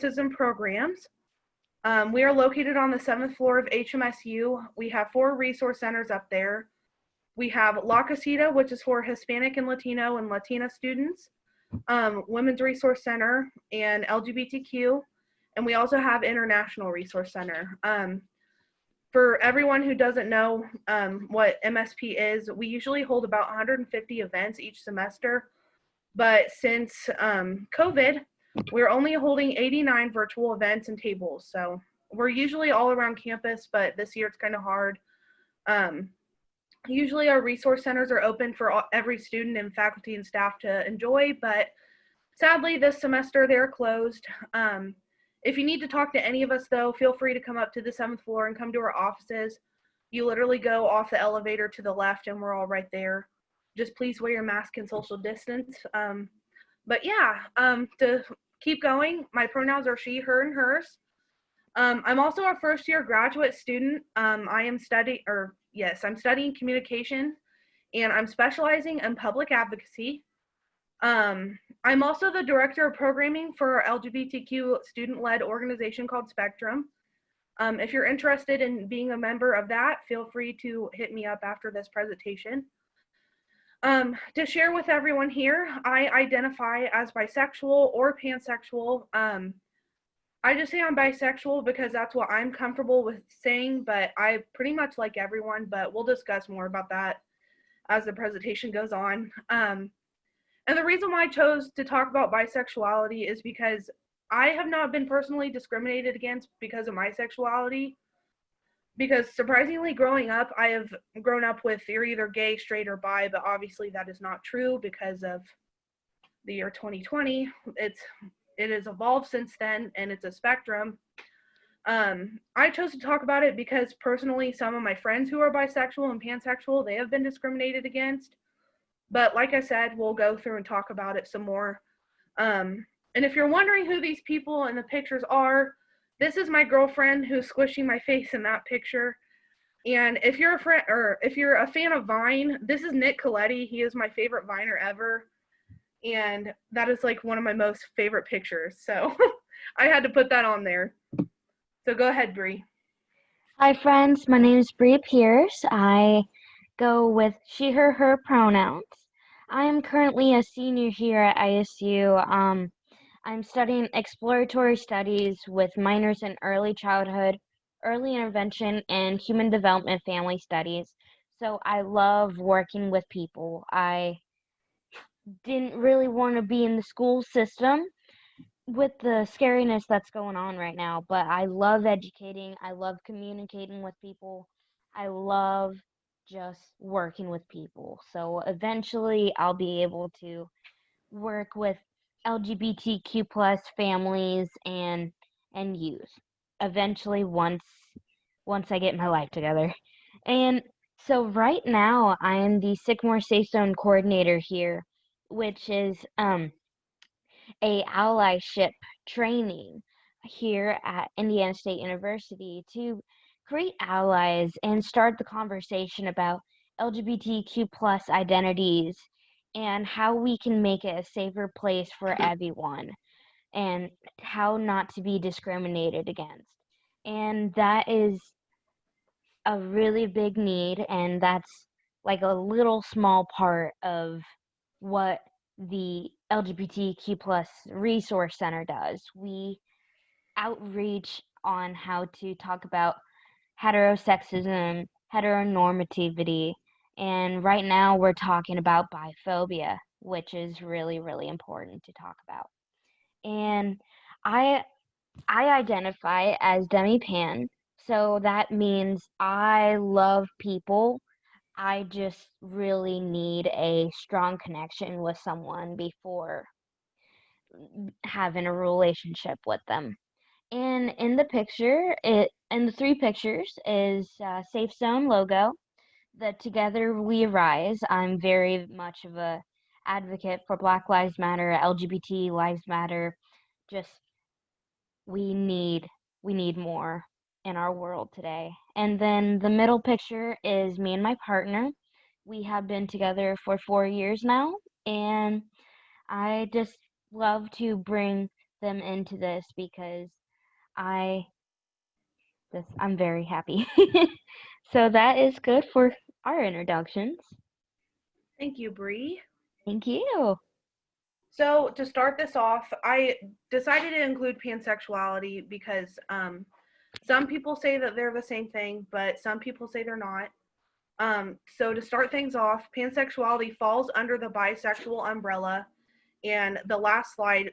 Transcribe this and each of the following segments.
courses and programs. We are located on the 7th floor of HMSU. We have 4 resource centers up there. We have La Casita, which is for Hispanic and Latino and Latina students, Women's Resource Center, and LGBTQ. And we also have International Resource Center. For everyone who doesn't know what MSP is, we usually hold about 150 events each semester. But since COVID, we're only holding 89 virtual events and tables. So we're usually all around campus, but this year it's kind of hard. Usually our resource centers are open for every student and faculty and staff to enjoy, but sadly this semester they're closed. If you need to talk to any of us though, feel free to come up to the 7th floor and come to our offices. You literally go off the elevator to the left and we're all right there. Just please wear your mask and social distance. But yeah, to keep going, my pronouns are she, her, and hers. I'm also a first year graduate student. I'm studying communication and I'm specializing in public advocacy. I'm also the director of programming for our LGBTQ student-led organization called Spectrum. If you're interested in being a member of that, feel free to hit me up after this presentation. To share with everyone here, I identify as bisexual or pansexual. I just say I'm bisexual because that's what I'm comfortable with saying, but I pretty much like everyone, but we'll discuss more about that as the presentation goes on. And the reason why I chose to talk about bisexuality is because I have not been personally discriminated against because of my sexuality. Because surprisingly, growing up, I have grown up with you're either gay, straight, or bi, but obviously that is not true because of the year 2020. It has evolved since then, and it's a spectrum. I chose to talk about it because personally, some of my friends who are bisexual and pansexual, they have been discriminated against. But like I said, we'll go through and talk about it some more. And if you're wondering who these people in the pictures are, this is my girlfriend who's squishing my face in that picture. And if you're a fan of Vine, this is Nick Coletti. He is my favorite Viner ever. And that is like one of my most favorite pictures. So I had to put that on there. So go ahead, Bree. Hi friends, my name is Bree Pierce. I go with she, her pronouns. I am currently a senior here at ISU. I'm studying exploratory studies with minors in early childhood, early intervention, and human development family studies. So I love working with people. I didn't really want to be in the school system with the scariness that's going on right now, but I love educating. I love communicating with people. I love just working with people. So eventually I'll be able to work with LGBTQ plus families and youth. Eventually once I get my life together. And so right now I am the Sycamore Safe Zone coordinator here, which is a allyship training here at Indiana State University to create allies and start the conversation about LGBTQ plus identities and how we can make it a safer place for everyone and how not to be discriminated against. And that is a really big need, and that's like a little small part of what the LGBTQ plus resource center does. We outreach on how to talk about heterosexism, heteronormativity, and right now we're talking about biphobia, which is really, really important to talk about. And I identify as demi-pan, so that means I love people. I just really need a strong connection with someone before having a relationship with them. And in the picture, in the 3 pictures is Safe Zone logo. The Together We Rise. I'm very much of a advocate for Black Lives Matter, LGBT Lives Matter. Just we need more in our world today. And then the middle picture is me and my partner. We have been together for 4 years now, and I just love to bring them into this because I'm very happy. So that is good for our introductions. Thank you, Bree. Thank you. So to start this off, I decided to include pansexuality because some people say that they're the same thing, but some people say they're not. So to start things off, pansexuality falls under the bisexual umbrella, and the last slide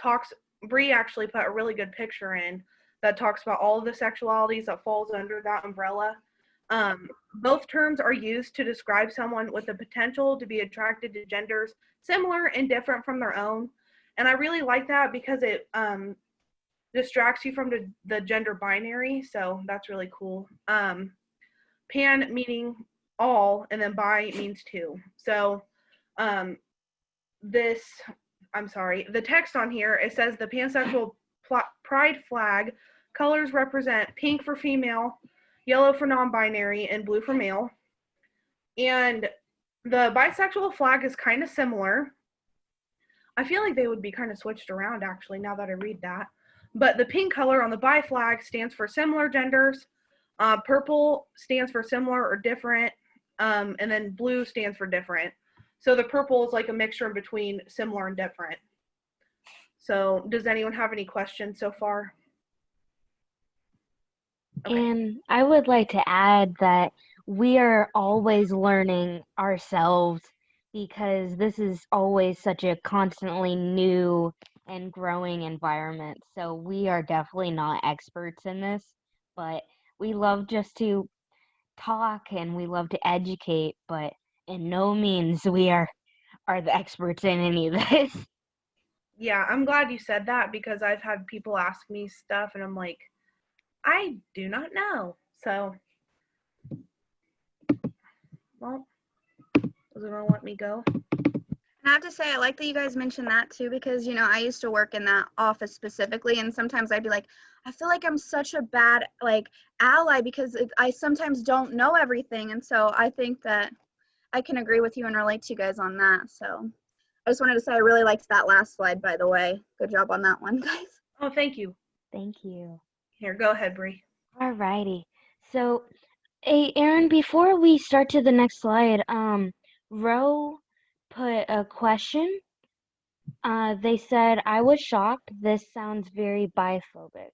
talks. Bree actually put a really good picture in that talks about all of the sexualities that falls under that umbrella. Both terms are used to describe someone with the potential to be attracted to genders similar and different from their own. And I really like that because it distracts you from the gender binary. So that's really cool. Pan meaning all, and then bi means two. So the text on here, it says the pansexual pride flag colors represent pink for female, yellow for non-binary, and blue for male. And the bisexual flag is kind of similar. I feel like they would be kind of switched around actually now that I read that. But the pink color on the bi flag stands for similar genders. Purple stands for similar or different. And then blue stands for different. So the purple is like a mixture in between similar and different. So does anyone have any questions so far? Okay. And I would like to add that we are always learning ourselves because this is always such a constantly new and growing environment. So we are definitely not experts in this, but we love just to talk and we love to educate, but in no means we are the experts in any of this. Yeah, I'm glad you said that because I've had people ask me stuff and I'm like, I do not know. So, well, does it want me go? I have to say, I like that you guys mentioned that too, because, I used to work in that office specifically, and sometimes I'd be like, I feel like I'm such a bad, ally because I sometimes don't know everything. And so I think that I can agree with you and relate to you guys on that. So I just wanted to say I really liked that last slide, by the way. Good job on that one, guys. Oh, thank you. Thank you. Here, go ahead, Bree. Alrighty. So, hey, Aaron, before we start to the next slide, Ro put a question. They said, I was shocked. This sounds very biphobic.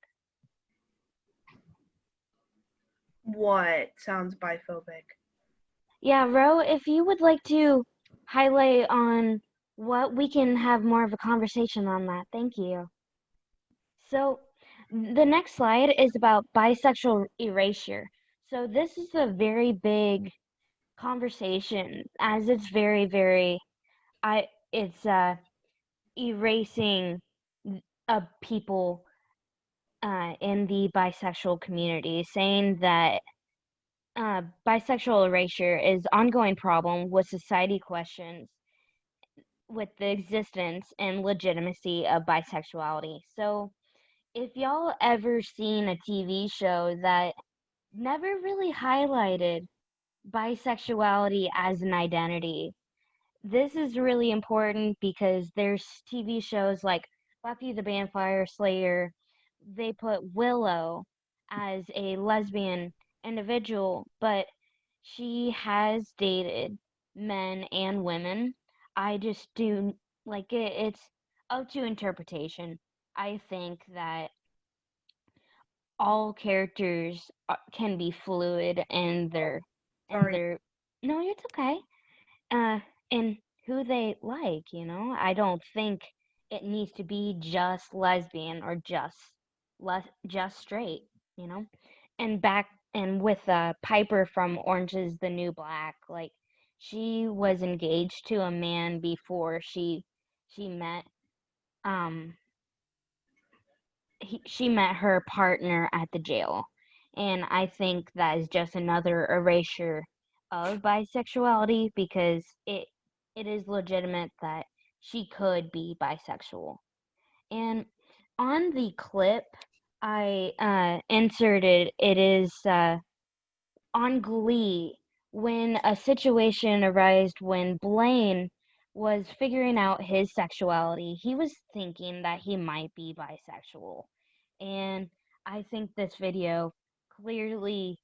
What sounds biphobic? Yeah, Ro, if you would like to highlight on what we can have more of a conversation on that. Thank you. So, the next slide is about bisexual erasure. So, this is a very big conversation as it's very, very, it's erasing people in the bisexual community, saying that bisexual erasure is ongoing problem with society questions with the existence and legitimacy of bisexuality. So if y'all ever seen a TV show that never really highlighted bisexuality as an identity, this is really important because there's TV shows like Buffy the Vampire Slayer. They put Willow as a lesbian individual, but she has dated men and women. I just do like it's up to interpretation. I think that all characters can be fluid in their no, it's okay. And who they like, I don't think it needs to be just lesbian or just straight, and with Piper from Orange is the New Black, like she was engaged to a man before she met she met her partner at the jail, and I think that is just another erasure of bisexuality because it is legitimate that she could be bisexual. And on the clip I inserted, it is on Glee when a situation arose when Blaine was figuring out his sexuality. He was thinking that he might be bisexual. And I think this video clearly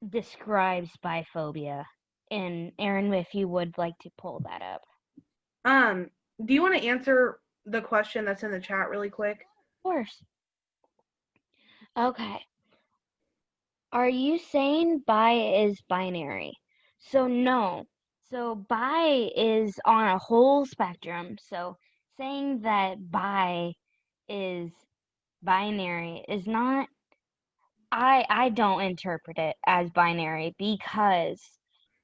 describes biphobia. And Aaron, if you would like to pull that up. Do you want to answer the question that's in the chat really quick? Of course. Okay. Are you saying bi is binary? So no. So bi is on a whole spectrum. So saying that bi is binary is not, I don't interpret it as binary because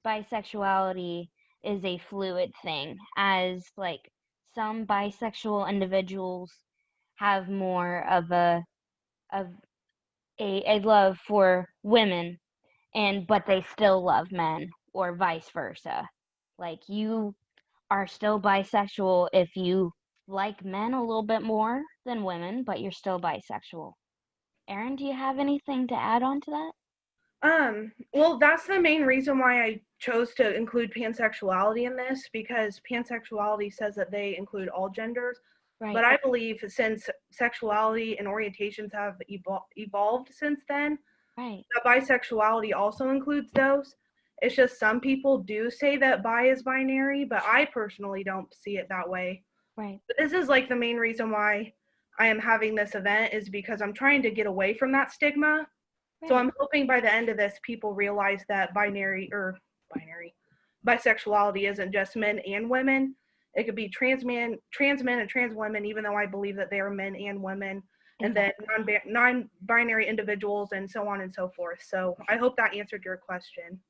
bisexuality is a fluid thing, as like some bisexual individuals have more of of a love for women but they still love men, or vice versa. Like, you are still bisexual if you like men a little bit more than women, but you're still bisexual. Aaron, do you have anything to add on to that? Well, that's the main reason why I chose to include pansexuality in this, because pansexuality says that they include all genders. Right. But I believe since sexuality and orientations have evolved since then, Right. that bisexuality also includes those. It's just some people do say that bi is binary, but I personally don't see it that way. Right. But this is like the main reason why I am having this event, is because I'm trying to get away from that stigma. Right. So I'm hoping by the end of this, people realize that bisexuality isn't just men and women. It could be trans men and trans women, even though I believe that they are men and women, and then non-binary individuals, and so on and so forth. So I hope that answered your question.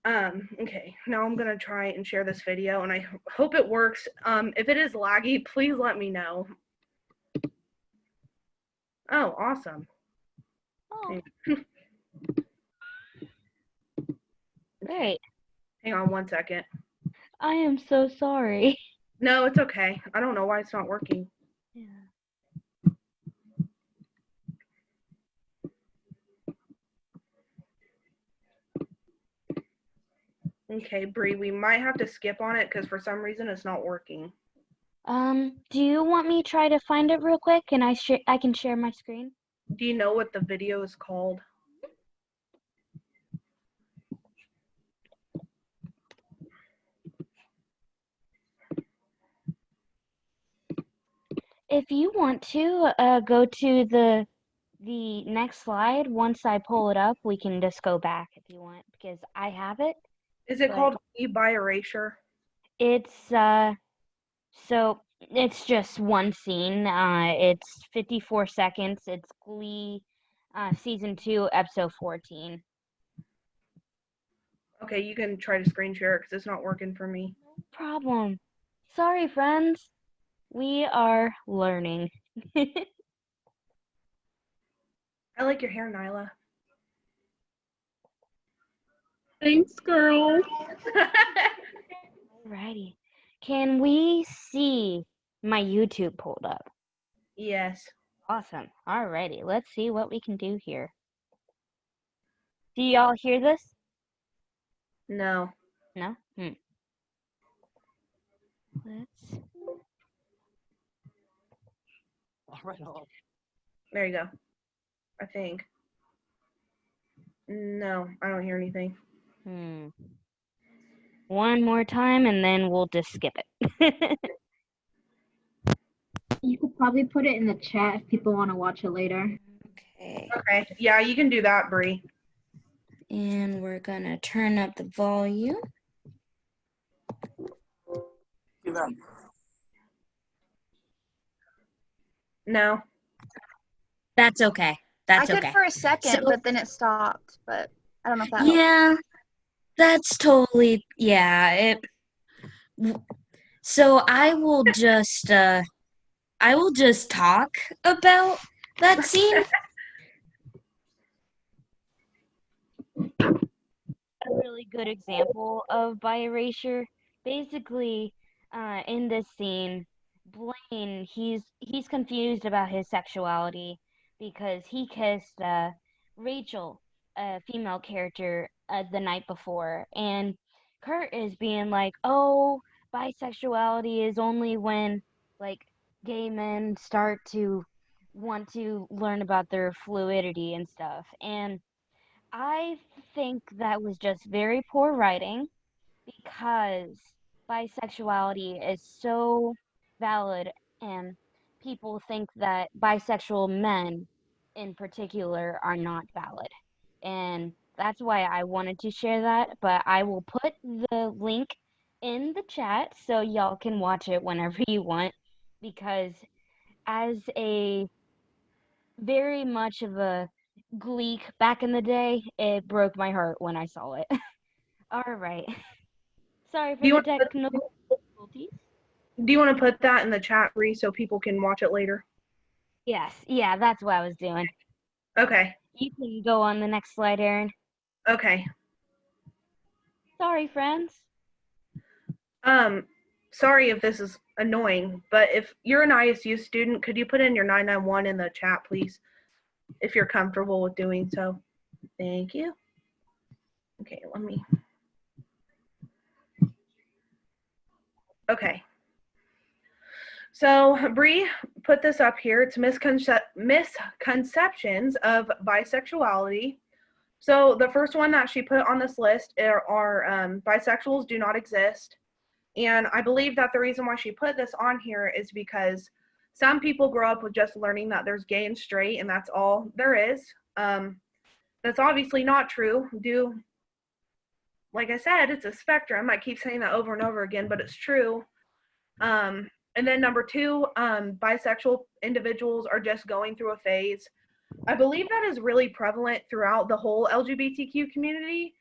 Okay, now I'm gonna try and share this video, and I hope it works. If it is laggy, please let me know. Oh, awesome. Oh. Great. Hang on one second. I am so sorry. No, it's okay. I don't know why it's not working. Yeah. Okay, Bree, we might have to skip on it because for some reason it's not working. Do you want me to try to find it real quick and I can share my screen? Do you know what the video is called? If you want to go to the next slide, once I pull it up, we can just go back if you want, because I have it. Is it called Glee by Erasure? It's so it's just one scene. It's 54 seconds. It's Glee season 2, episode 14. Okay, you can try to screen share it because it's not working for me. No problem. Sorry, friends. We are learning. I like your hair, Nyla. Thanks, girl. Alrighty. Can we see my YouTube pulled up? Yes. Awesome. Alrighty. Let's see what we can do here. Do y'all hear this? No. No? Let's... There you go. I think. No, I don't hear anything. One more time and then we'll just skip it. You could probably put it in the chat if people want to watch it later. Okay. Okay. Yeah, you can do that, Bree. And we're gonna turn up the volume. No. That's okay. That's I okay. could for a second, but then it stopped. But I don't know if that helps. That's totally, so I will just talk about that scene. A really good example of bi erasure. Basically, in this scene, Blaine, he's confused about his sexuality because he kissed Rachel, a female character, the night before, and Kurt is being like, oh, bisexuality is only when like gay men start to want to learn about their fluidity and stuff. And I think that was just very poor writing because bisexuality is so valid, and people think that bisexual men in particular are not valid. And that's why I wanted to share that, but I will put the link in the chat so y'all can watch it whenever you want, because as a very much of a gleek back in the day, it broke my heart when I saw it. All right. Sorry Do for you the want to technical difficulties. put that in the chat, Bree, so people can watch it later? Yes, yeah, that's what I was doing. Okay. You can go on the next slide, Erin. Okay. Sorry, friends. Sorry if this is annoying, but if you're an ISU student, could you put in your 991 in the chat, please, if you're comfortable with doing so? Thank you. Okay, let me. Okay. So Bree put this up here. It's misconceptions of bisexuality. So the first one that she put on this list are bisexuals do not exist. And I believe that the reason why she put this on here is because some people grow up with just learning that there's gay and straight and that's all there is. That's obviously not true. Like I said, it's a spectrum. I keep saying that over and over again, but it's true. And then number two, bisexual individuals are just going through a phase. I believe that is really prevalent throughout the whole LGBTQ community.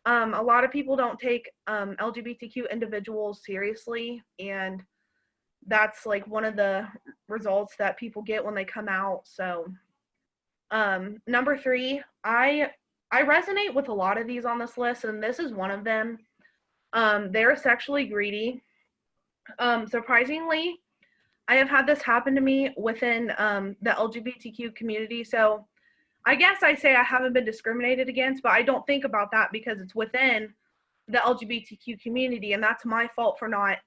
A lot of people don't take LGBTQ individuals seriously, and that's like one of the results that people get when they come out. So number three, I resonate with a lot of these on this list, and this is one of them. They're sexually greedy. Surprisingly, I have had this happen to me within the LGBTQ community. So I guess I say I haven't been discriminated against, but I don't think about that because it's within the LGBTQ community, and that's my fault for not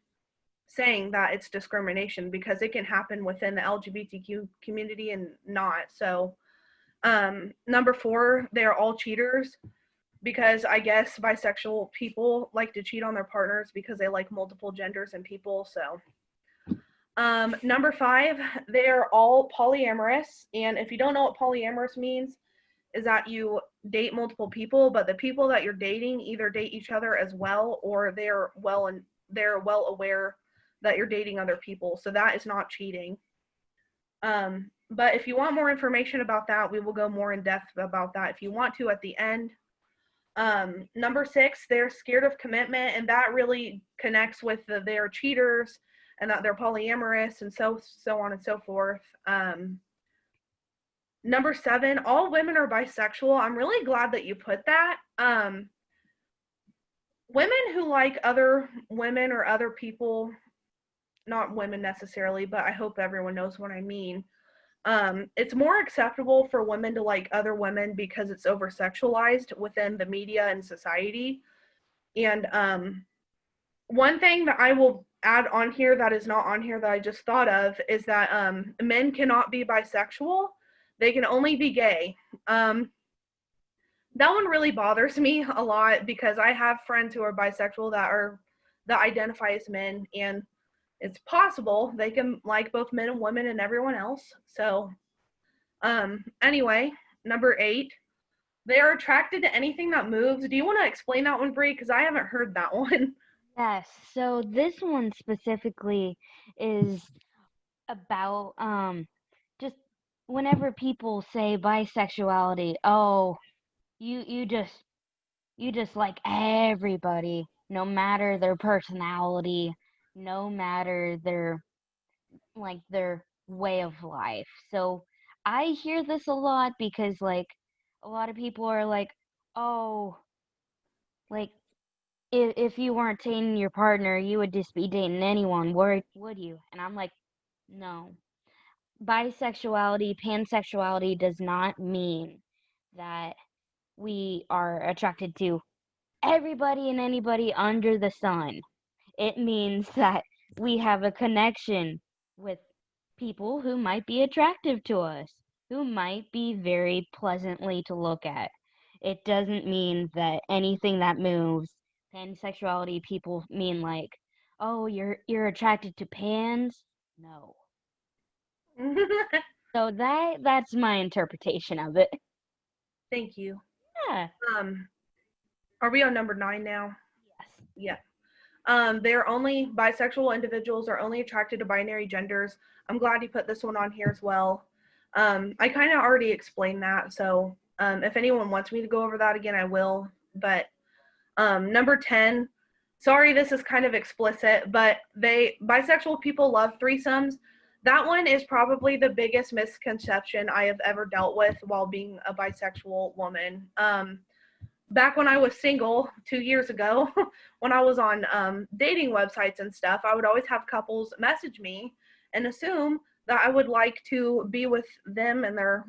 saying that it's discrimination because it can happen within the LGBTQ community and not. So number four, they're all cheaters because I guess bisexual people like to cheat on their partners because they like multiple genders and people. So number five, they're all polyamorous. And if you don't know what polyamorous means, is that you date multiple people, but the people that you're dating either date each other as well, or they're well aware that you're dating other people. So that is not cheating. But if you want more information about that, we will go more in depth about that if you want to at the end. Number six, they're scared of commitment, and that really connects with they're cheaters and that they're polyamorous and so on and so forth. Number seven, all women are bisexual. I'm really glad that you put that. Women who like other women or other people, not women necessarily, but I hope everyone knows what I mean. It's more acceptable for women to like other women because it's over sexualized within the media and society. And one thing that I will add on here that is not on here that I just thought of is that men cannot be bisexual. They can only be gay. That one really bothers me a lot because I have friends who are bisexual that identify as men, and it's possible they can like both men and women and everyone else. So anyway, number eight, they are attracted to anything that moves. Do you want to explain that one, Brie? Because I haven't heard that one. Yes, so this one specifically is about just whenever people say bisexuality, oh, you just like everybody, no matter their personality, no matter their way of life. So I hear this a lot because like a lot of people are like, oh, like if you weren't dating your partner, you would just be dating anyone, would you? And I'm like, no. Bisexuality, pansexuality does not mean that we are attracted to everybody and anybody under the sun. It means that we have a connection with people who might be attractive to us, who might be very pleasantly to look at. It doesn't mean that anything that moves, pansexuality people mean like, oh, you're attracted to pans? No. So that's my interpretation of it. Thank you. Yeah. Are we on number 9 now? Yes. Yeah. They're only bisexual individuals are only attracted to binary genders. I'm glad you put this one on here as well. I kind of already explained that, so if anyone wants me to go over that again, I will. But number 10, sorry, this is kind of explicit, but bisexual people love threesomes. That one is probably the biggest misconception I have ever dealt with while being a bisexual woman. Back when I was single 2 years ago, when I was on dating websites and stuff, I would always have couples message me and assume that I would like to be with them and their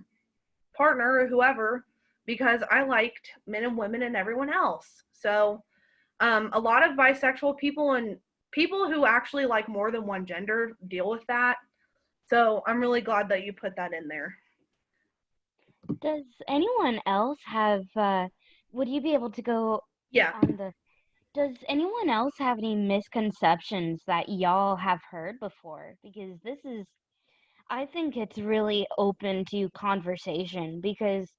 partner or whoever because I liked men and women and everyone else. So a lot of bisexual people and people who actually like more than one gender deal with that. So I'm really glad that you put that in there. Does anyone else have, would you be able to go Yeah. on does anyone else have any misconceptions that y'all have heard before? Because I think it's really open to conversation because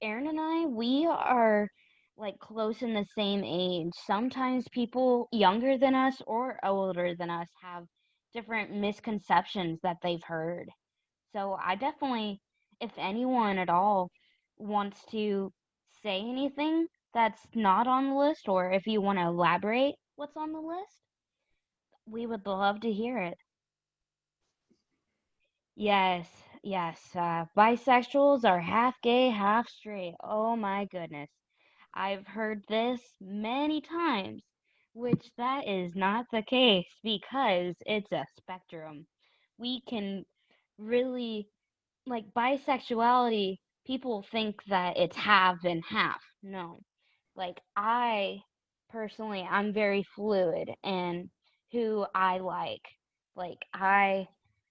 Aaron and I, we are like close in the same age. Sometimes people younger than us or older than us have different misconceptions that they've heard. So I definitely, if anyone at all wants to say anything that's not on the list, or if you want to elaborate what's on the list, we would love to hear it. Yes, yes. Bisexuals are half gay, half straight. Oh my goodness. I've heard this many times, which that is not the case because it's a spectrum. We can really, like bisexuality, people think that it's half and half. No. Like I personally, I'm very fluid in who I like. Like I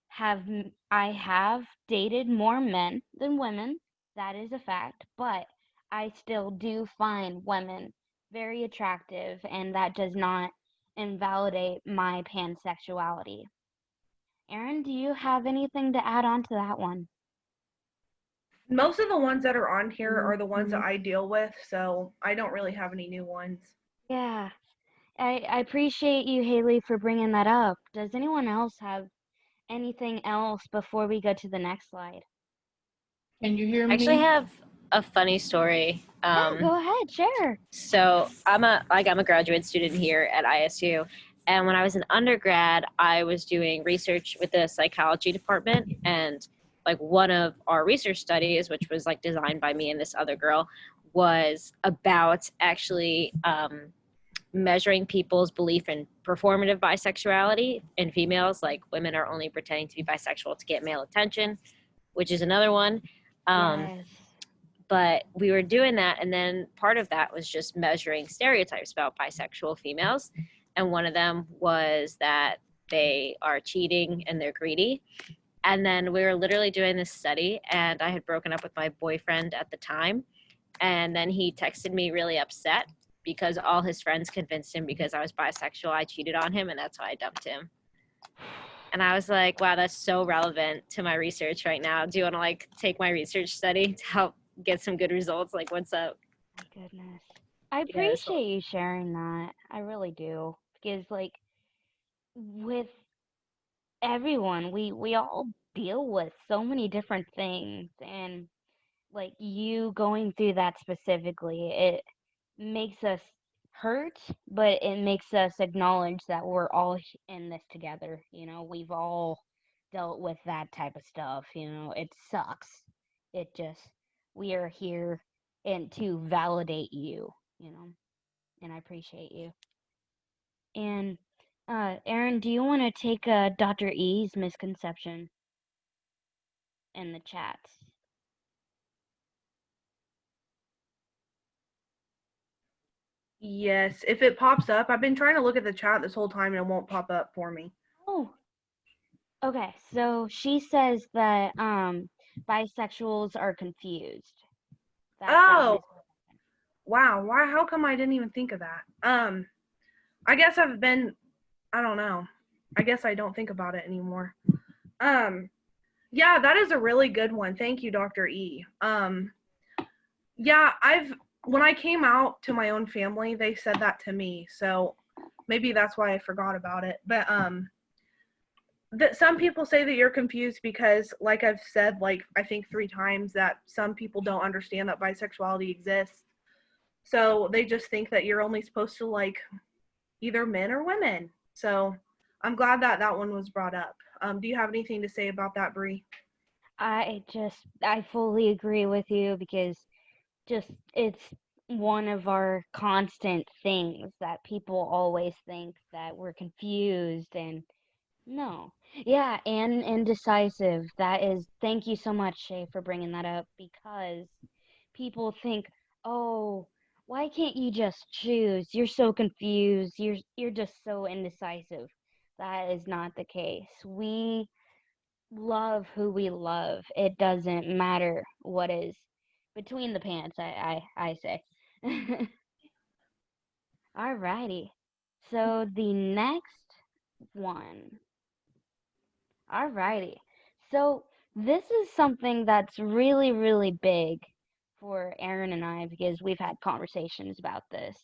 have dated more men than women. That is a fact, but I still do find women very attractive and that does not invalidate my pansexuality. Aaron, do you have anything to add on to that one? Most of the ones that are on here are the ones that I deal with, so I don't really have any new ones. Yeah, I appreciate you, Haley, for bringing that up. Does anyone else have anything else before we go to the next slide? Can you hear I me? actually have a funny story. Yeah, go ahead, share. So I'm a graduate student here at ISU, and when I was an undergrad, I was doing research with the psychology department, and like one of our research studies, which was like designed by me and this other girl, was about actually measuring people's belief in performative bisexuality in females. Like women are only pretending to be bisexual to get male attention, which is another one. Yes. But we were doing that, and then part of that was just measuring stereotypes about bisexual females, and one of them was that they are cheating and they're greedy. And then we were literally doing this study, and I had broken up with my boyfriend at the time, and then he texted me really upset because all his friends convinced him because I was bisexual I cheated on him, and that's why I dumped him. And I was like, wow, that's so relevant to my research right now. Do you want to like take my research study to help get some good results? Like, what's up? My goodness. I appreciate you sharing that. I really do. Because like with everyone, we all deal with so many different things and like you going through that specifically, it makes us hurt, but it makes us acknowledge that we're all in this together. You know, we've all dealt with that type of stuff. You know, it sucks. It just, we are here and to validate you, you know, and I appreciate you. And Aaron, do you want to take Dr. E's misconception in the chats? Yes, if it pops up, I've been trying to look at the chat this whole time and it won't pop up for me. Oh, okay. So she says that bisexuals are confused. That Oh, is wow. Why? How come I didn't even think of that? I guess I don't know. I guess I don't think about it anymore. Yeah, that is a really good one. Thank you, Dr. E. Yeah, when I came out to my own family, they said that to me. So maybe that's why I forgot about it. But that some people say that you're confused because, like I've said, like I think 3 times, that some people don't understand that bisexuality exists. So they just think that you're only supposed to like either men or women. So I'm glad that that one was brought up. Do you have anything to say about that, Bree? I fully agree with you because just it's one of our constant things that people always think that we're confused and no. Yeah, and indecisive. Thank you so much, Shay, for bringing that up because people think, "Oh, why can't you just choose? You're so confused. You're just so indecisive." That is not the case. We love who we love. It doesn't matter what is between the pants, I say. Alrighty. So the next one. Alrighty. So this is something that's really, really big for Aaron and I because we've had conversations about this.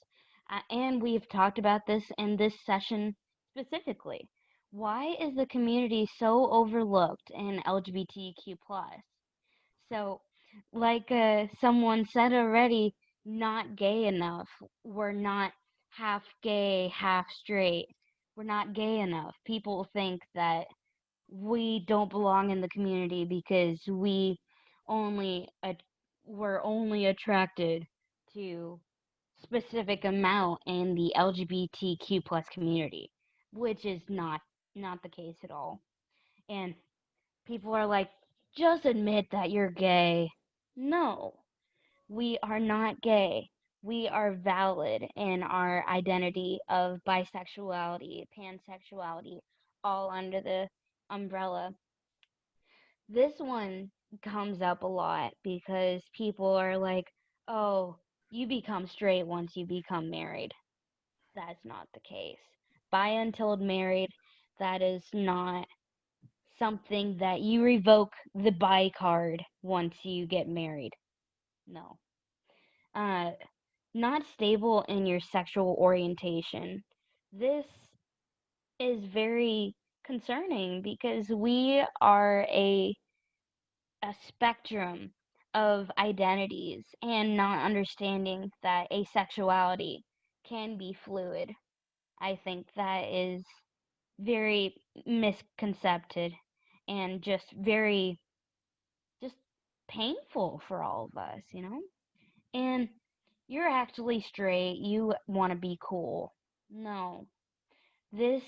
And we've talked about this in this session specifically. Why is the community so overlooked in LGBTQ plus? So, like someone said already, not gay enough. We're not half gay, half straight. We're not gay enough. People think that we don't belong in the community because only we're only attracted to specific amount in the LGBTQ plus community, which is not the case at all. And people are like, just admit that you're gay. No, we are not gay. We are valid in our identity of bisexuality, pansexuality, all under the umbrella. This one comes up a lot because people are like, oh, you become straight once you become married. That's not the case. Bi until married, that is not something that you revoke the bi card once you get married. No. Uh, not stable in your sexual orientation. This is very concerning because we are a spectrum of identities and not understanding that asexuality can be fluid. I think that is very misconcepted and just painful for all of us, you know? And you're actually straight, you want to be cool. No. This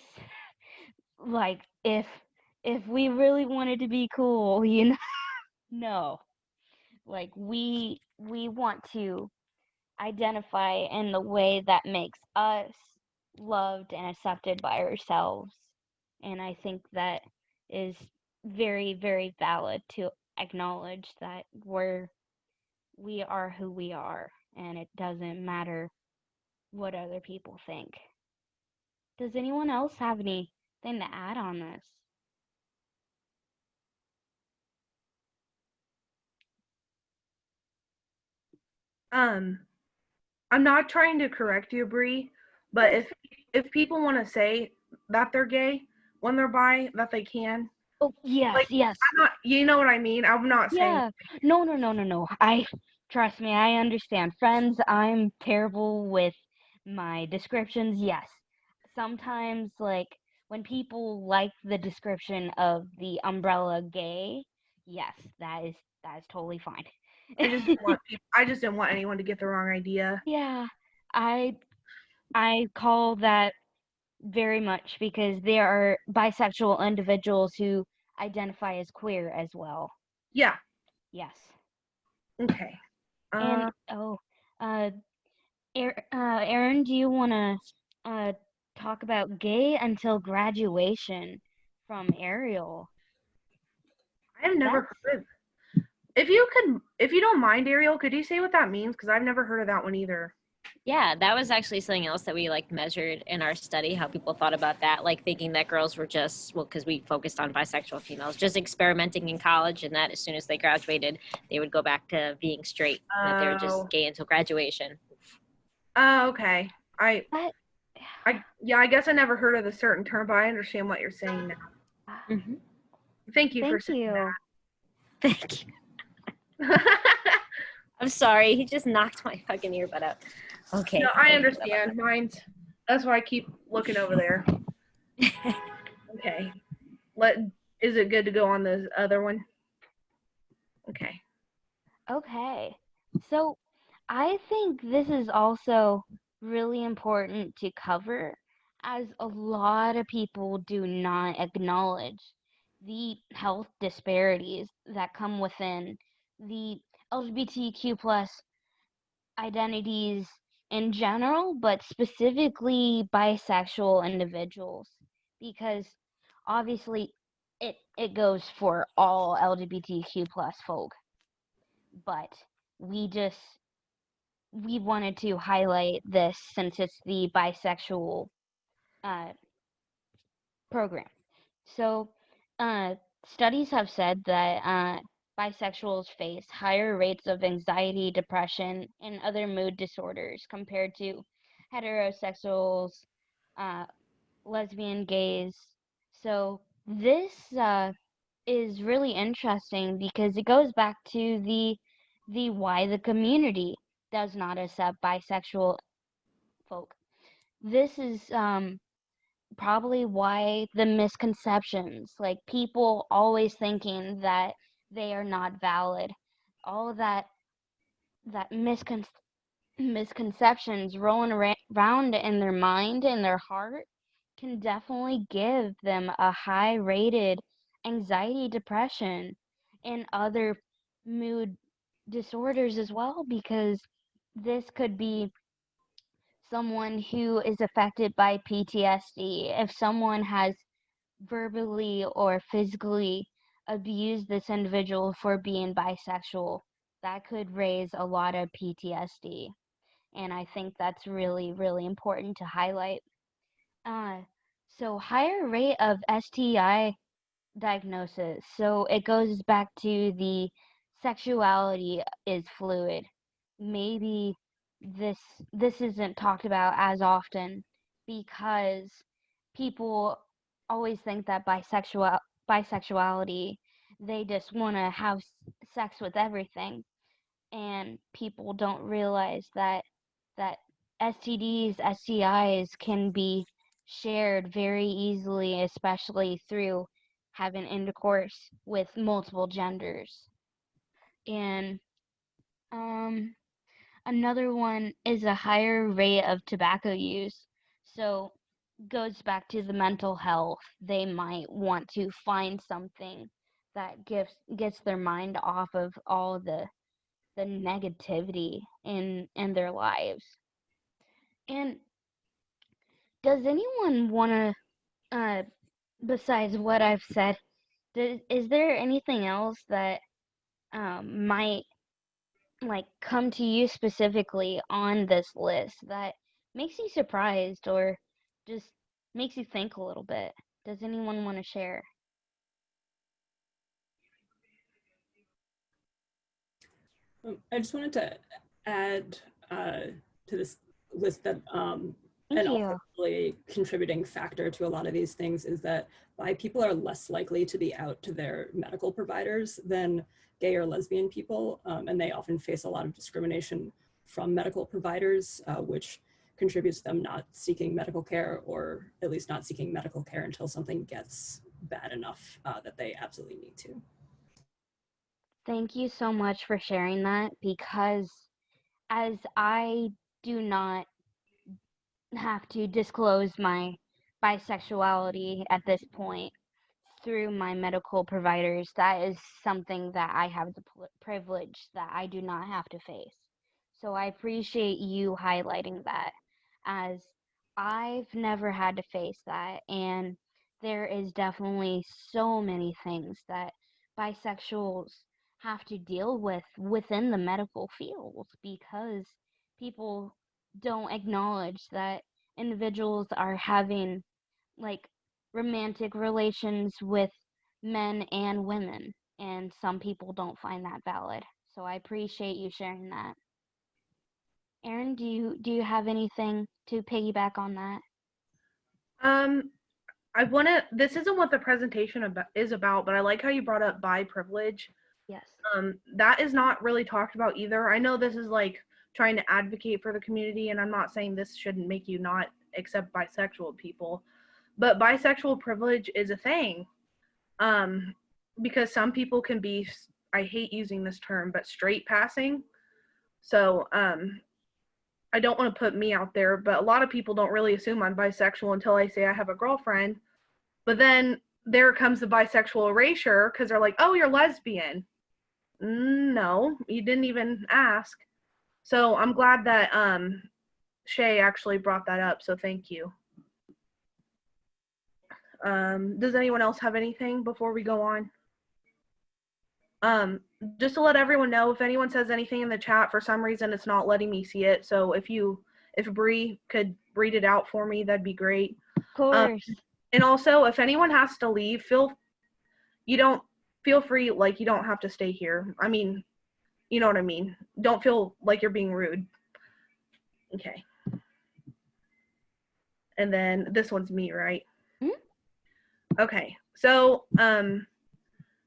like if we really wanted to be cool, you know, no. Like we want to identify in the way that makes us loved and accepted by ourselves. And I think that is very, very valid to acknowledge that we are who we are and it doesn't matter what other people think. Does anyone else have anything to add on this? Um, I'm not trying to correct you, Bree, but if people want to say that they're gay when they're bi, that they can. Oh, yes, Like yes. I'm not, you know what I mean? I'm not saying. Yeah. No, no, no, no, no. Trust me, I understand. Friends, I'm terrible with my descriptions. Yes. Sometimes, like, when people like the description of the umbrella gay, yes, that is totally fine. I just didn't want anyone to get the wrong idea. Yeah. I I call that very much because there are bisexual individuals who identify as queer as well. Yeah. Yes. Okay. And uh Aaron, do you want to talk about gay until graduation from Ariel? I have never heard of. If you don't mind, Ariel, could you say what that means? Because I've never heard of that one either. Yeah, that was actually something else that we like measured in our study, how people thought about that, like thinking that girls were just, well, because we focused on bisexual females, just experimenting in college, and that as soon as they graduated, they would go back to being straight, that they were just gay until graduation. Oh, okay. But Yeah, I guess I never heard of the certain term, but I understand what you're saying now. Mm-hmm. Thank you for thank saying you. Thank you. that. I'm sorry, he just knocked my fucking earbud out. Okay. No, I understand. That's why I keep looking over there. Okay. Is it good to go on the other one? Okay. Okay. So I think this is also really important to cover, as a lot of people do not acknowledge the health disparities that come within the LGBTQ plus identities in general, but specifically bisexual individuals, because obviously it goes for all LGBTQ plus folk, but we wanted to highlight this since it's the bisexual uh, program. So studies have said that bisexuals face higher rates of anxiety, depression, and other mood disorders compared to heterosexuals, uh, lesbian, gays. So this is really interesting because it goes back to the why the community does not accept bisexual folk. This is probably why the misconceptions, like people always thinking that they are not valid, all that misconceptions rolling around in their mind and their heart can definitely give them a high rated anxiety, depression, and other mood disorders as well, because this could be someone who is affected by PTSD. If someone has verbally or physically abused this individual for being bisexual, that could raise a lot of PTSD. And I think that's really, really important to highlight. Uh, so higher rate of STI diagnosis. So it goes back to the sexuality is fluid. Maybe this this isn't talked about as often because people always think that bisexuality, they just want to have sex with everything, and people don't realize that STDs, STIs can be shared very easily, especially through having intercourse with multiple genders. And um, another one is a higher rate of tobacco use. So goes back to the mental health. They might want to find something that gets their mind off of all the negativity in their lives. And does anyone want to, besides what I've said, is there anything else that might like come to you specifically on this list that makes you surprised or just makes you think a little bit? Does anyone want to share? I just wanted to add to this list that Thank also you. really contributing factor to a lot of these things is that bi people are less likely to be out to their medical providers than gay or lesbian people, and they often face a lot of discrimination from medical providers, which contributes to them not seeking medical care, or at least not seeking medical care until something gets bad enough that they absolutely need to. Thank you so much for sharing that, because as I do not have to disclose my bisexuality at this point through my medical providers, that is something that I have the privilege that I do not have to face. So I appreciate you highlighting that, as I've never had to face that, and there is definitely so many things that bisexuals have to deal with within the medical field because people don't acknowledge that individuals are having like romantic relations with men and women, and some people don't find that valid. So I appreciate you sharing that. Erin, do you have anything to piggyback on that? Um, I want to. This isn't what the presentation is about, but I like how you brought up bi privilege. Yes. That is not really talked about either. I know this is like trying to advocate for the community, and I'm not saying this shouldn't make you not accept bisexual people, but bisexual privilege is a thing. Because some people can be, I hate using this term, but straight passing. So, I don't want to put me out there, but a lot of people don't really assume I'm bisexual until I say I have a girlfriend. But then there comes the bisexual erasure because they're like, oh, you're lesbian. No, you didn't even ask. So I'm glad that Shay actually brought that up. So thank you. Does anyone else have anything before we go on? Just to let everyone know, if anyone says anything in the chat, for some reason it's not letting me see it. So if Bree could read it out for me, that'd be great. Of course. And also, if anyone has to leave, feel free, like you don't have to stay here. I mean, you know what I mean. Don't feel like you're being rude. Okay. And then this one's me, right? Mm-hmm. Okay. So,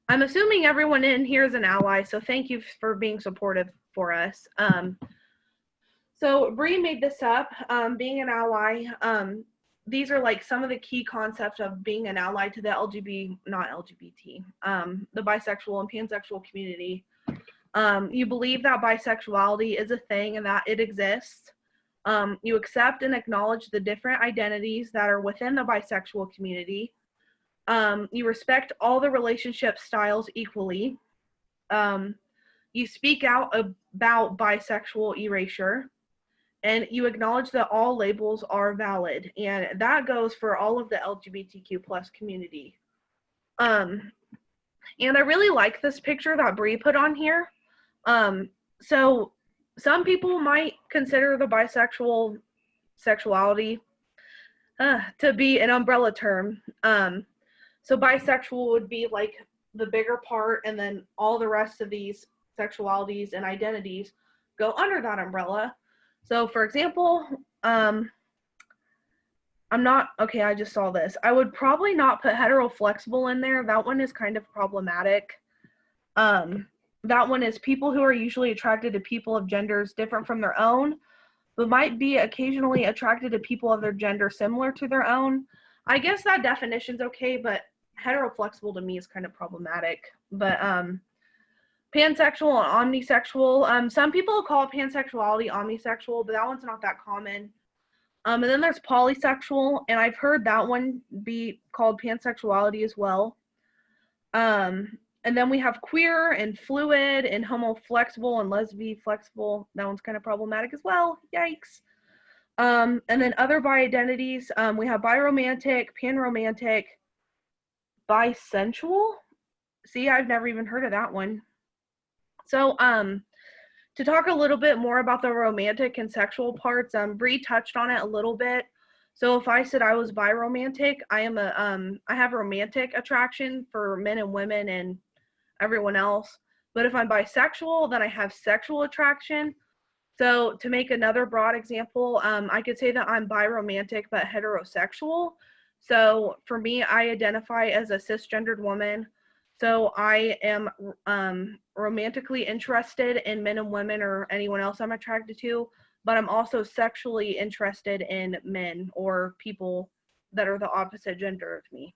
I'm assuming everyone in here is an ally, so thank you for being supportive for us. So Bree made this up, being an ally. These are like some of the key concepts of being an ally to the the bisexual and pansexual community. You believe that bisexuality is a thing and that it exists. You accept and acknowledge the different identities that are within the bisexual community. You respect all the relationship styles equally. You speak out about bisexual erasure, and you acknowledge that all labels are valid, and that goes for all of the LGBTQ plus community. And I really like this picture that Bree put on here. So some people might consider the bisexual sexuality to be an umbrella term. So bisexual would be like the bigger part, and then all the rest of these sexualities and identities go under that umbrella. So for example, I just saw this. I would probably not put hetero-flexible in there. That one is kind of problematic. That one is people who are usually attracted to people of genders different from their own, but might be occasionally attracted to people of their gender similar to their own. I guess that definition's okay, but hetero-flexible to me is kind of problematic. But pansexual and omnisexual, some people call pansexuality omnisexual, but that one's not that common. And then there's polysexual, and I've heard that one be called pansexuality as well. And then we have queer and fluid and homo-flexible and lesbi-flexible. That one's kind of problematic as well. Yikes. And then other bi-identities, we have biromantic, panromantic, bisensual. See, I've never even heard of that one. So, to talk a little bit more about the romantic and sexual parts, Bree touched on it a little bit. So if I said I was biromantic, I have romantic attraction for men and women and everyone else. But if I'm bisexual, then I have sexual attraction. So to make another broad example, I could say that I'm biromantic but heterosexual. So for me, I identify as a cisgendered woman. So I am romantically interested in men and women or anyone else I'm attracted to, but I'm also sexually interested in men or people that are the opposite gender of me.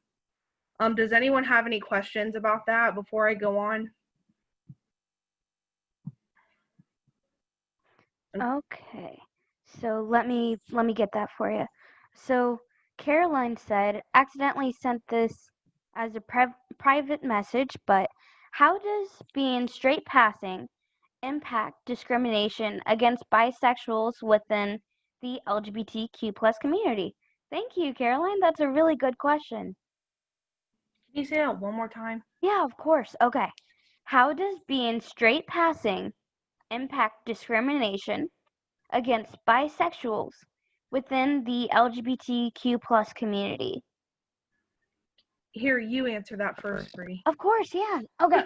Does anyone have any questions about that before I go on? Okay, so let me get that for you. So Caroline said, accidentally sent this as a private message, but how does being straight passing impact discrimination against bisexuals within the LGBTQ plus community? Thank you, Caroline. That's a really good question. Can you say that one more time? Yeah, of course. Okay. How does being straight passing impact discrimination against bisexuals within the LGBTQ plus community? Here, you answer that first, Bree. Of course, yeah. Okay.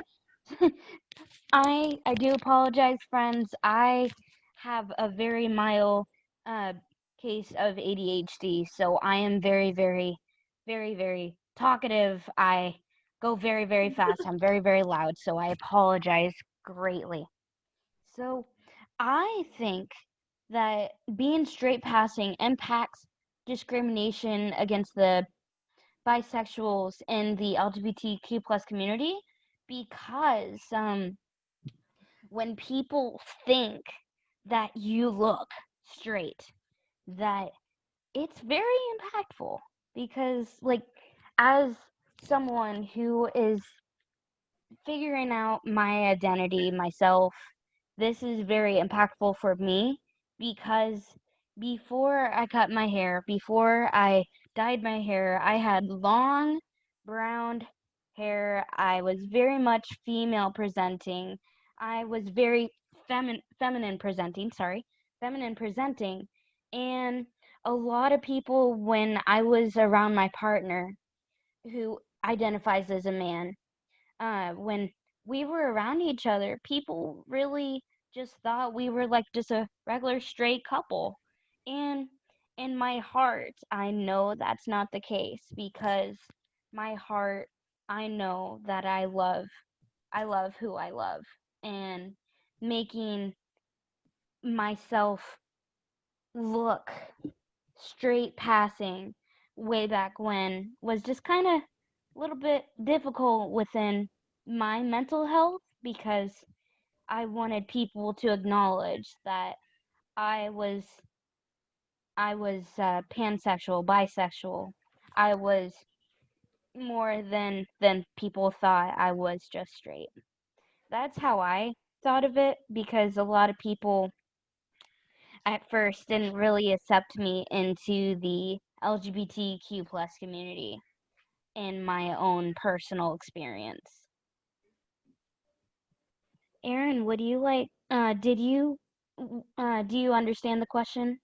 I do apologize, friends. I have a very mild case of ADHD, so I am very, very, very, very talkative. I go very, very fast. I'm very, very loud, so I apologize greatly. So I think that being straight passing impacts discrimination against the bisexuals in the LGBTQ plus community because when people think that you look straight, that it's very impactful because like as someone who is figuring out my identity myself, this is very impactful for me because before I cut my hair, before I dyed my hair, I had long brown hair. I was very much female presenting. I was very feminine presenting, feminine presenting. And a lot of people, when I was around my partner who identifies as a man, when we were around each other, people really just thought we were like just a regular straight couple. And in my heart, I know that's not the case because my heart, I know that I love who I love. And making myself look straight passing way back when was just kind of a little bit difficult within my mental health because I wanted people to acknowledge that I was pansexual, bisexual. I was more than people thought I was just straight. That's how I thought of it because a lot of people at first didn't really accept me into the LGBTQ plus community in my own personal experience. Aaron, would you like do you understand the question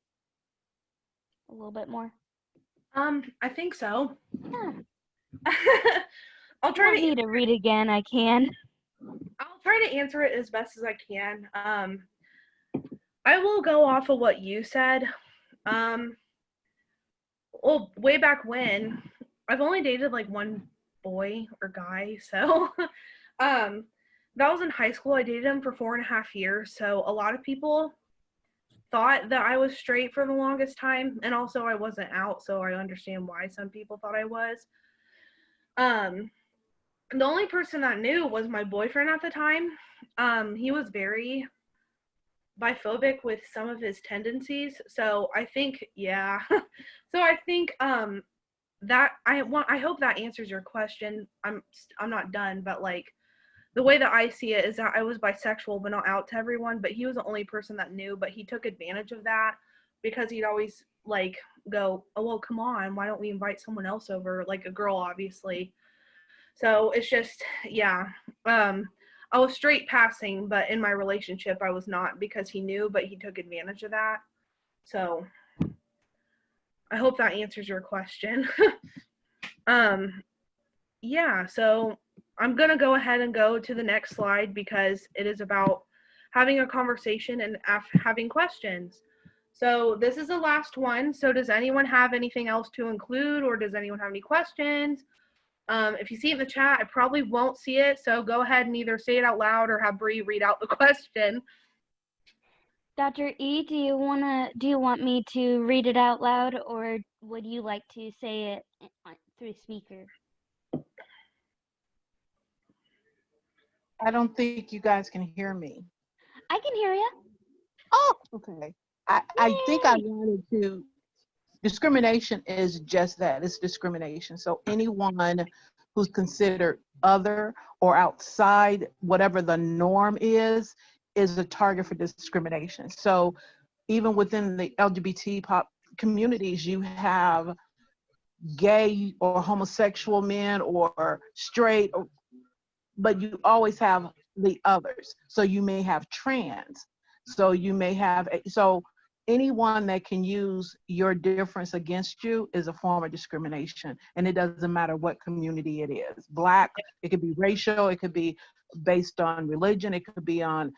a little bit more? I think so. Yeah. I'll If you try want me to read again, I can. I'll try to answer it as best as I can. I will go off of what you said. Well, way back when, I've only dated like one boy or guy, so that was in high school. I dated him for 4.5 years, so a lot of people thought that I was straight for the longest time, and also I wasn't out, so I understand why some people thought I was. The only person that knew was my boyfriend at the time. He was very biphobic with some of his tendencies, so I think, yeah. So I think that I hope that answers your question. I'm not done, but like the way that I see it is that I was bisexual but not out to everyone, but he was the only person that knew, but he took advantage of that because he'd always like go, oh well, come on, why don't we invite someone else over, like a girl obviously. So it's just, yeah. I was straight passing, but in my relationship I was not because he knew, but he took advantage of that. So I hope that answers your question. Yeah, so I'm going to go ahead and go to the next slide because it is about having a conversation and having questions. So this is the last one. So does anyone have anything else to include, or does anyone have any questions? If you see it in the chat, I probably won't see it. So go ahead and either say it out loud or have Bree read out the question. Dr. E, do you want me to read it out loud, or would you like to say it through speaker? I don't think you guys can hear me. I can hear you. Oh, okay. I think I wanted to, discrimination is just that, it's discrimination. So anyone who's considered other or outside whatever the norm is is a target for discrimination. So even within the LGBT communities, you have gay or homosexual men or straight, but you always have the others. So you may have trans. So you may have, so anyone that can use your difference against you is a form of discrimination. And it doesn't matter what community it is. Black, it could be racial, it could be based on religion, it could be on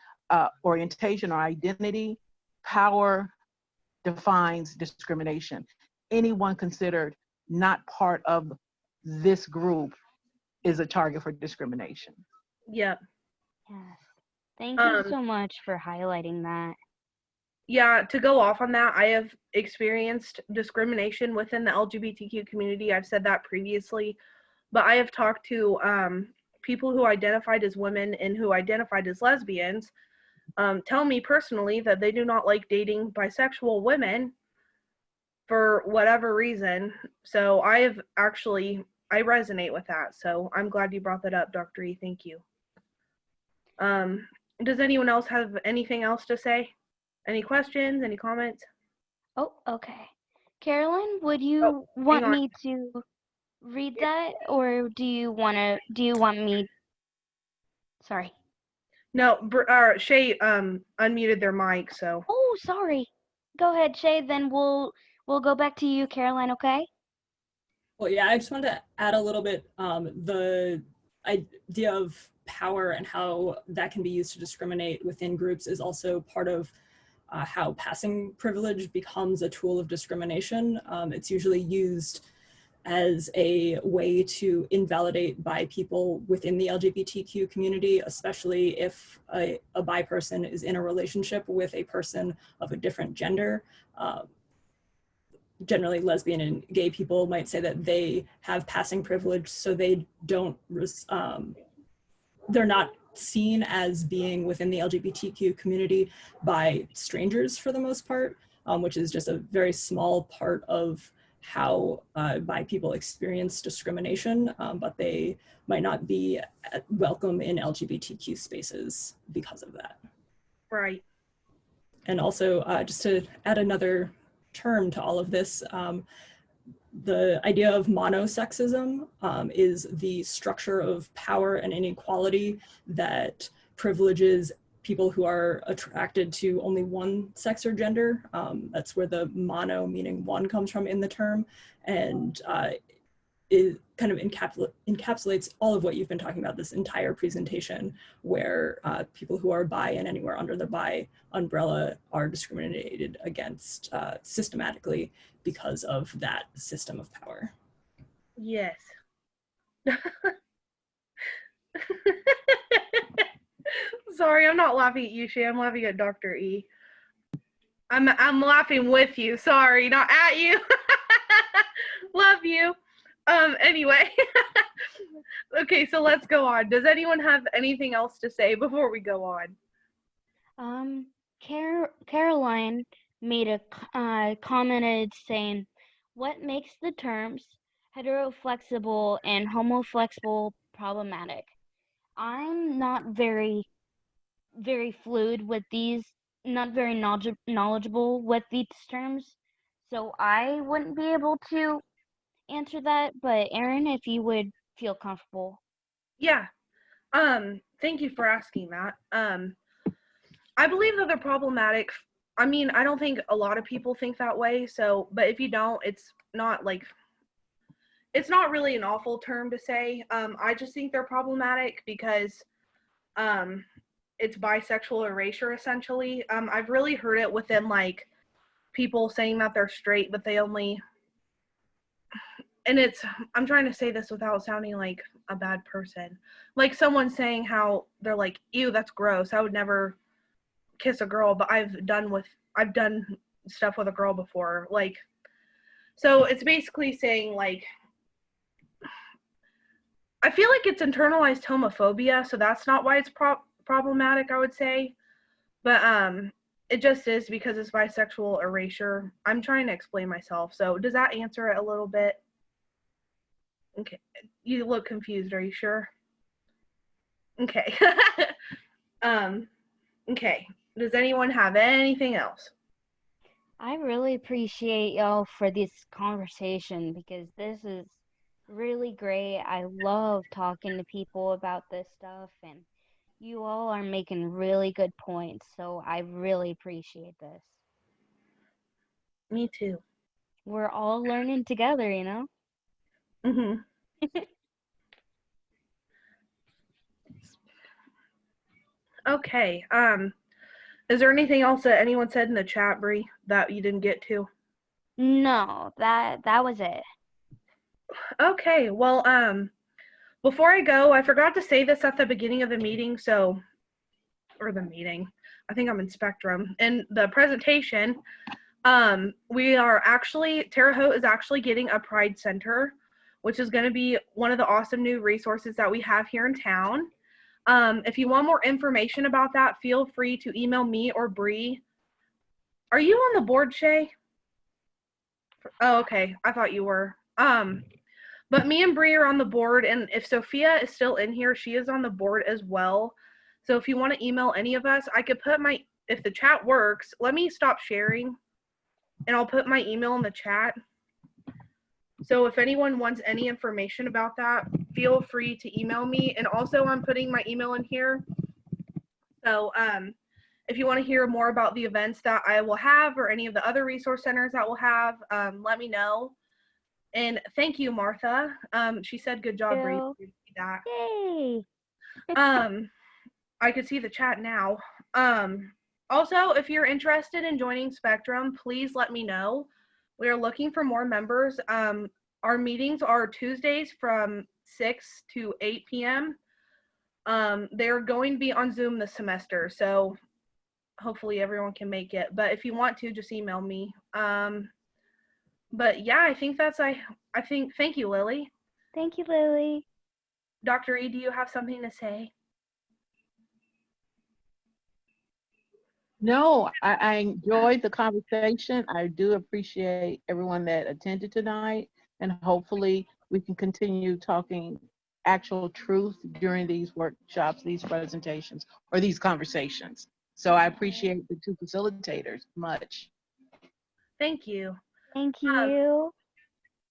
orientation or identity. Power defines discrimination. Anyone considered not part of this group is a target for discrimination. Yep. Yes. Thank you so much for highlighting that. Yeah, to go off on that, I have experienced discrimination within the LGBTQ community. I've said that previously, but I have talked to people who identified as women and who identified as lesbians tell me personally that they do not like dating bisexual women for whatever reason. So I resonate with that. So I'm glad you brought that up, Dr. E. Thank you. Does anyone else have anything else to say? Any questions? Any comments? Oh, okay. Carolyn, would you want me to read that, or do you want me? Sorry. No, Shay unmuted their mic, so. Oh, sorry. Go ahead, Shay. Then we'll go back to you, Caroline. Okay. Well, yeah, I just wanted to add a little bit the idea of power and how that can be used to discriminate within groups is also part of how passing privilege becomes a tool of discrimination. It's usually used as a way to invalidate bi people within the LGBTQ community, especially if a bi person is in a relationship with a person of a different gender. Generally, lesbian and gay people might say that they have passing privilege, so they don't, they're not seen as being within the LGBTQ community by strangers for the most part, which is just a very small part of how bi people experience discrimination, but they might not be welcome in LGBTQ spaces because of that. Right. And also, just to add another term to all of this, the idea of monosexism is the structure of power and inequality that privileges people who are attracted to only one sex or gender. That's where the mono, meaning one, comes from in the term, and it kind of encapsulates all of what you've been talking about this entire presentation, where people who are bi and anywhere under the bi umbrella are discriminated against systematically because of that system of power. Yes. Sorry, I'm not laughing at you, Shay. I'm laughing at Dr. E. I'm laughing with you. Sorry, not at you. Love you. Anyway. Okay, so let's go on. Does anyone have anything else to say before we go on? Caroline made a commented saying, "What makes the terms heteroflexible and homoflexible problematic?" I'm not very fluid with these, not very knowledgeable with these terms, so I wouldn't be able to answer that. But Erin, if you would feel comfortable. Yeah. Thank you for asking that. I believe that they're problematic. I mean, I don't think a lot of people think that way, so, but if you don't, it's not really an awful term to say. I just think they're problematic because it's bisexual erasure, essentially. I've really heard it within, like, people saying that they're straight, but they only, and I'm trying to say this without sounding like a bad person. Like someone saying how they're like, ew, that's gross. I would never kiss a girl, but I've done stuff with a girl before. Like, so it's basically saying, like, I feel like it's internalized homophobia, so that's not why it's problematic, I would say. But it just is because it's bisexual erasure. I'm trying to explain myself. So does that answer it a little bit? Okay. You look confused. Are you sure? Okay. Okay. Does anyone have anything else? I really appreciate y'all for this conversation because this is really great. I love talking to people about this stuff, and you all are making really good points, so I really appreciate this. Me too. We're all learning together, you know? Mm-hmm. Okay. Is there anything else that anyone said in the chat, Bree, that you didn't get to? No, that was it. Okay. Well, before I go, I forgot to say this at the beginning of the meeting, I think I'm in Spectrum. In the presentation, we are actually, Terre Haute is actually getting a Pride Center, which is going to be one of the awesome new resources that we have here in town. If you want more information about that, feel free to email me or Bree. Are you on the board, Shay? Oh, okay. I thought you were. But me and Bree are on the board, and if Sophia is still in here, she is on the board as well. So if you want to email any of us, I could put if the chat works, let me stop sharing, and I'll put my email in the chat. So if anyone wants any information about that, feel free to email me. And also I'm putting my email in here. So if you want to hear more about the events that I will have or any of the other resource centers that we'll have, let me know. And thank you, Martha. She said, good job, Bree. That. Yay! I could see the chat now. Also, if you're interested in joining Spectrum, please let me know. We are looking for more members. Our meetings are Tuesdays from 6 to 8 p.m. They're going to be on Zoom this semester, so hopefully everyone can make it. But if you want to, just email me. But yeah, I think thank you, Lily. Thank you, Lily. Dr. E, do you have something to say? No, I enjoyed the conversation. I do appreciate everyone that attended tonight, and hopefully we can continue talking actual truth during these workshops, these presentations, or these conversations. So I appreciate the two facilitators much. Thank you. Thank you.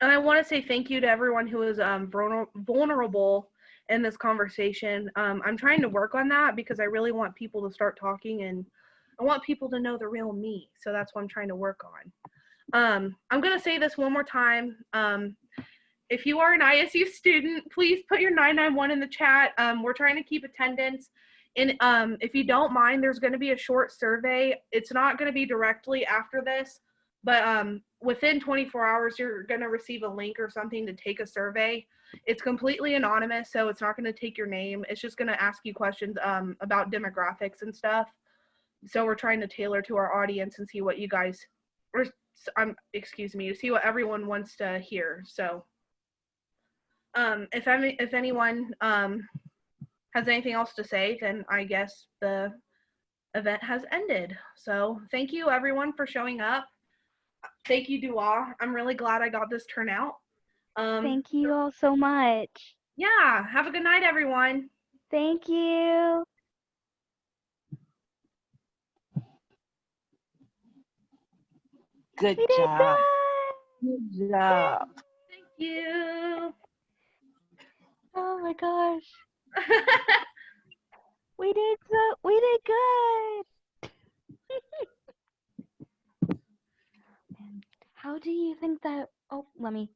And I want to say thank you to everyone who is vulnerable in this conversation. I'm trying to work on that because I really want people to start talking, and I want people to know the real me. So that's what I'm trying to work on. I'm going to say this one more time. If you are an ISU student, please put your 991 in the chat. We're trying to keep attendance. And if you don't mind, there's going to be a short survey. It's not going to be directly after this, but within 24 hours, you're going to receive a link or something to take a survey. It's completely anonymous, so it's not going to take your name. It's just going to ask you questions about demographics and stuff. So we're trying to tailor to our audience and see what you guys, or see what everyone wants to hear. So if anyone has anything else to say, then I guess the event has ended. So thank you everyone for showing up. Thank you, Dua. I'm really glad I got this turnout. Thank you all so much. Yeah, have a good night, everyone. Thank you. Good job. Good job. Thank you. Oh my gosh. We did good. How do you think that, oh, let me